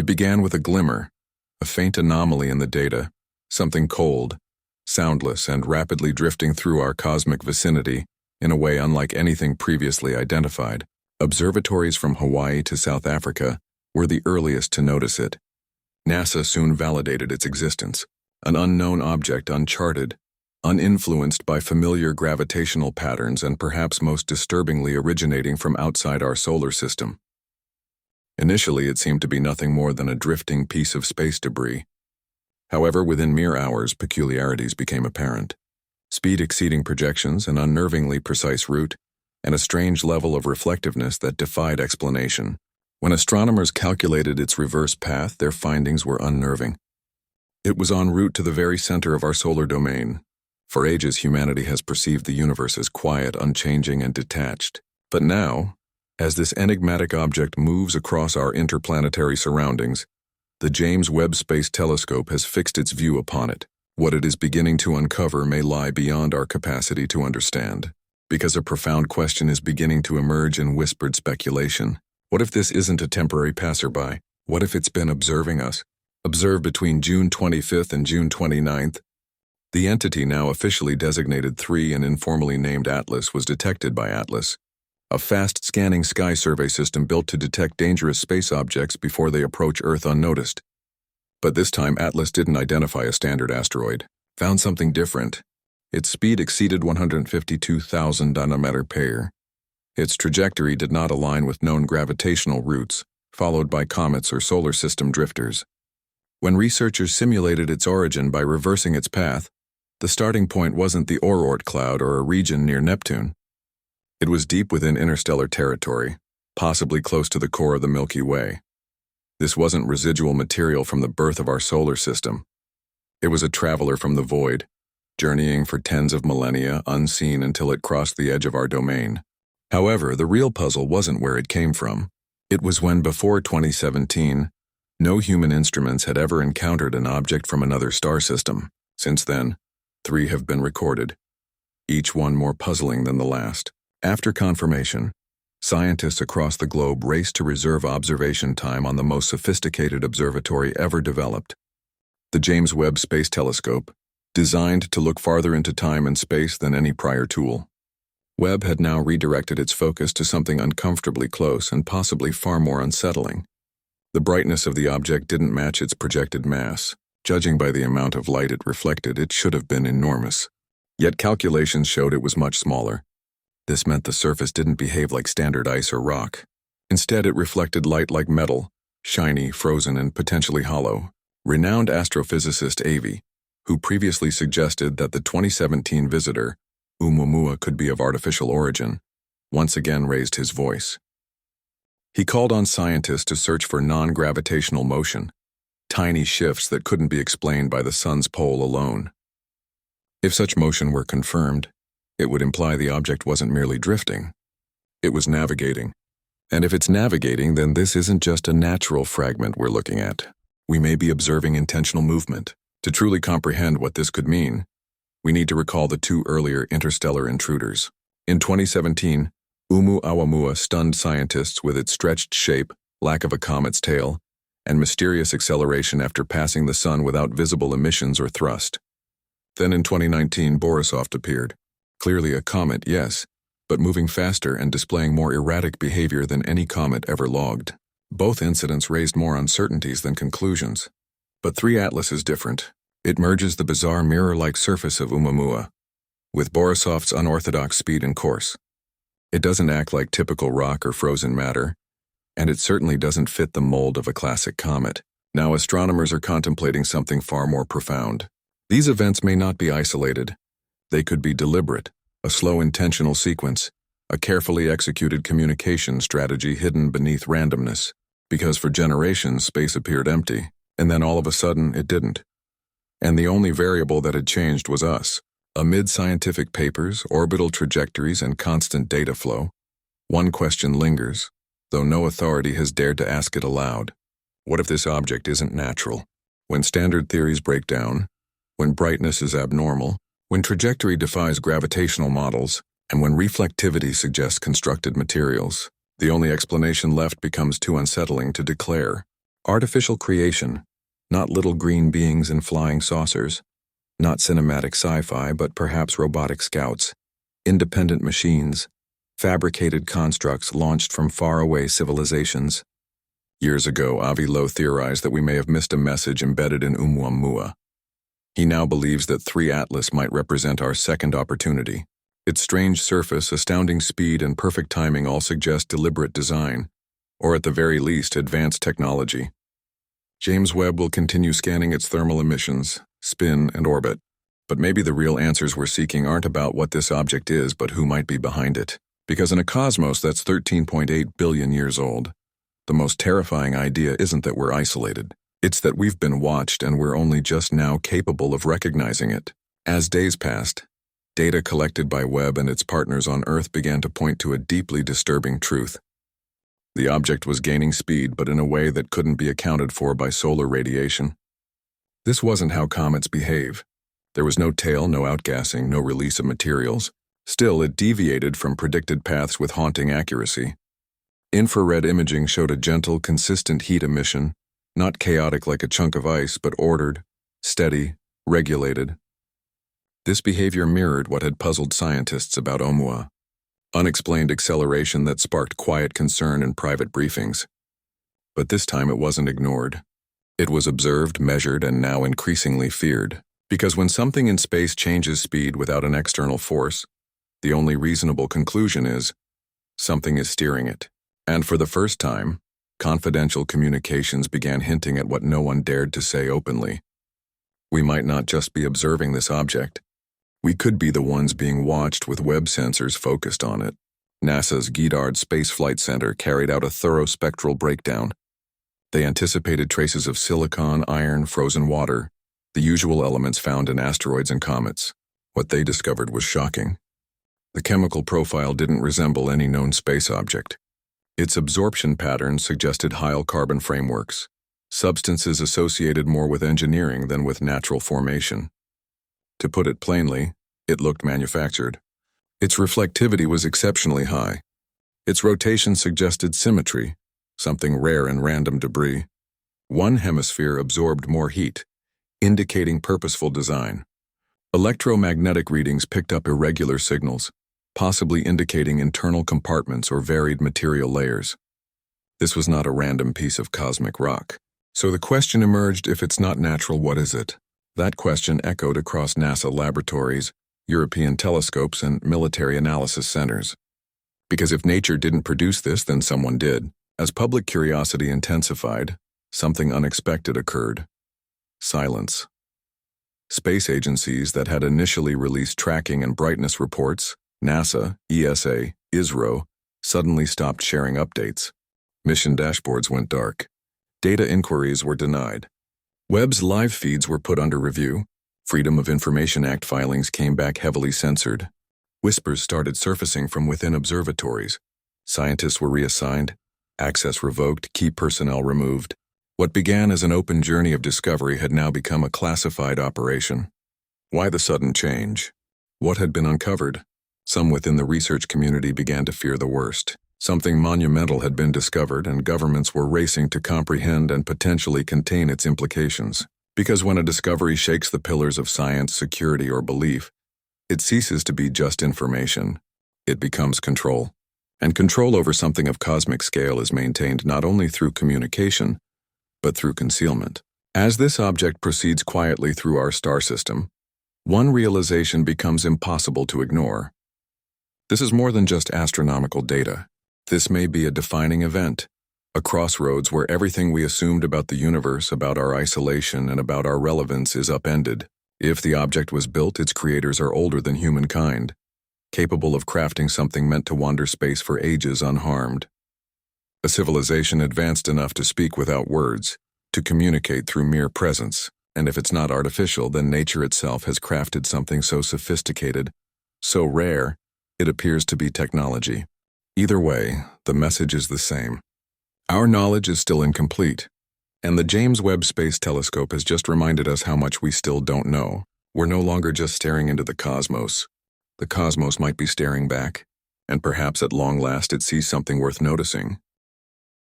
It began with a glimmer, a faint anomaly in the data, something cold, soundless, and rapidly drifting through our cosmic vicinity in a way unlike anything previously identified. Observatories from Hawaii to South Africa were the earliest to notice it. NASA soon validated its existence, an unknown object uncharted, uninfluenced by familiar gravitational patterns and perhaps most disturbingly originating from outside our solar system. Initially, it seemed to be nothing more than a drifting piece of space debris. However, within mere hours, peculiarities became apparent. Speed exceeding projections, an unnervingly precise route, and a strange level of reflectiveness that defied explanation. When astronomers calculated its reverse path, their findings were unnerving. It was en route to the very center of our solar domain. For ages, humanity has perceived the universe as quiet, unchanging, and detached. But now, as this enigmatic object moves across our interplanetary surroundings, the James Webb Space Telescope has fixed its view upon it. What it is beginning to uncover may lie beyond our capacity to understand, because a profound question is beginning to emerge in whispered speculation. What if this isn't a temporary passerby? What if it's been observing us? Observed between June 25th and June 29th, the entity now officially designated 3 and informally named Atlas was detected by Atlas, a fast-scanning sky survey system built to detect dangerous space objects before they approach Earth unnoticed. But this time, Atlas didn't identify a standard asteroid. Found something different. Its speed exceeded 152,000 nanometer/year. Its trajectory did not align with known gravitational routes, followed by comets or solar system drifters. When researchers simulated its origin by reversing its path, the starting point wasn't the Oort cloud or a region near Neptune. It was deep within interstellar territory, possibly close to the core of the Milky Way. This wasn't residual material from the birth of our solar system. It was a traveler from the void, journeying for tens of millennia unseen until it crossed the edge of our domain. However, the real puzzle wasn't where it came from. It was when, before 2017, no human instruments had ever encountered an object from another star system. Since then, 3 have been recorded, each one more puzzling than the last. After confirmation, scientists across the globe raced to reserve observation time on the most sophisticated observatory ever developed, the James Webb Space Telescope, designed to look farther into time and space than any prior tool. Webb had now redirected its focus to something uncomfortably close and possibly far more unsettling. The brightness of the object didn't match its projected mass. Judging by the amount of light it reflected, it should have been enormous. Yet calculations showed it was much smaller. This meant the surface didn't behave like standard ice or rock. Instead, it reflected light like metal, shiny, frozen, and potentially hollow. Renowned astrophysicist Avi, who previously suggested that the 2017 visitor, Oumuamua, could be of artificial origin, once again raised his voice. He called on scientists to search for non-gravitational motion, tiny shifts that couldn't be explained by the sun's pole alone. If such motion were confirmed, it would imply the object wasn't merely drifting. It was navigating. And if it's navigating, then this isn't just a natural fragment we're looking at. We may be observing intentional movement. To truly comprehend what this could mean, we need to recall the 2 earlier interstellar intruders. In 2017, Oumuamua stunned scientists with its stretched shape, lack of a comet's tail, and mysterious acceleration after passing the sun without visible emissions or thrust. Then in 2019, Borisov appeared. Clearly a comet, yes, but moving faster and displaying more erratic behavior than any comet ever logged. Both incidents raised more uncertainties than conclusions. But 3 Atlas is different. It merges the bizarre mirror-like surface of Oumuamua with Borisov's unorthodox speed and course. It doesn't act like typical rock or frozen matter, and it certainly doesn't fit the mold of a classic comet. Now astronomers are contemplating something far more profound. These events may not be isolated. They could be deliberate, a slow intentional sequence, a carefully executed communication strategy hidden beneath randomness. Because for generations space appeared empty, and then all of a sudden it didn't. And the only variable that had changed was us. Amid scientific papers, orbital trajectories, and constant data flow, one question lingers, though no authority has dared to ask it aloud. What if this object isn't natural? When standard theories break down, when brightness is abnormal, when trajectory defies gravitational models, and when reflectivity suggests constructed materials, the only explanation left becomes too unsettling to declare. Artificial creation, not little green beings in flying saucers, not cinematic sci-fi, but perhaps robotic scouts, independent machines, fabricated constructs launched from faraway civilizations. Years ago, Avi Lowe theorized that we may have missed a message embedded in Oumuamua. He now believes that 3 Atlas might represent our second opportunity. Its strange surface, astounding speed, and perfect timing all suggest deliberate design, or at the very least, advanced technology. James Webb will continue scanning its thermal emissions, spin, and orbit, but maybe the real answers we're seeking aren't about what this object is, but who might be behind it. Because in a cosmos that's 13.8 billion years old, the most terrifying idea isn't that we're isolated. It's that we've been watched and we're only just now capable of recognizing it. As days passed, data collected by Webb and its partners on Earth began to point to a deeply disturbing truth. The object was gaining speed, but in a way that couldn't be accounted for by solar radiation. This wasn't how comets behave. There was no tail, no outgassing, no release of materials. Still, it deviated from predicted paths with haunting accuracy. Infrared imaging showed a gentle, consistent heat emission, not chaotic like a chunk of ice, but ordered, steady, regulated. This behavior mirrored what had puzzled scientists about Oumuamua. Unexplained acceleration that sparked quiet concern in private briefings. But this time it wasn't ignored. It was observed, measured, and now increasingly feared. Because when something in space changes speed without an external force, the only reasonable conclusion is something is steering it. And for the first time, confidential communications began hinting at what no one dared to say openly. We might not just be observing this object. We could be the ones being watched with Webb sensors focused on it. NASA's Goddard Space Flight Center carried out a thorough spectral breakdown. They anticipated traces of silicon, iron, frozen water, the usual elements found in asteroids and comets. What they discovered was shocking. The chemical profile didn't resemble any known space object. Its absorption patterns suggested high carbon frameworks, substances associated more with engineering than with natural formation. To put it plainly, it looked manufactured. Its reflectivity was exceptionally high. Its rotation suggested symmetry, something rare in random debris. One hemisphere absorbed more heat, indicating purposeful design. Electromagnetic readings picked up irregular signals, possibly indicating internal compartments or varied material layers. This was not a random piece of cosmic rock. So the question emerged, if it's not natural, what is it? That question echoed across NASA laboratories, European telescopes, and military analysis centers. Because if nature didn't produce this, then someone did. As public curiosity intensified, something unexpected occurred. Silence. Space agencies that had initially released tracking and brightness reports, NASA, ESA, ISRO, suddenly stopped sharing updates. Mission dashboards went dark. Data inquiries were denied. Webb's live feeds were put under review. Freedom of Information Act filings came back heavily censored. Whispers started surfacing from within observatories. Scientists were reassigned, access revoked, key personnel removed. What began as an open journey of discovery had now become a classified operation. Why the sudden change? What had been uncovered? Some within the research community began to fear the worst. Something monumental had been discovered, and governments were racing to comprehend and potentially contain its implications. Because when a discovery shakes the pillars of science, security, or belief, it ceases to be just information. It becomes control. And control over something of cosmic scale is maintained not only through communication, but through concealment. As this object proceeds quietly through our star system, one realization becomes impossible to ignore. This is more than just astronomical data. This may be a defining event, a crossroads where everything we assumed about the universe, about our isolation, and about our relevance is upended. If the object was built, its creators are older than humankind, capable of crafting something meant to wander space for ages unharmed. A civilization advanced enough to speak without words, to communicate through mere presence, and if it's not artificial, then nature itself has crafted something so sophisticated, so rare, it appears to be technology. Either way, the message is the same. Our knowledge is still incomplete, and the James Webb Space Telescope has just reminded us how much we still don't know. We're no longer just staring into the cosmos. The cosmos might be staring back, and perhaps at long last it sees something worth noticing.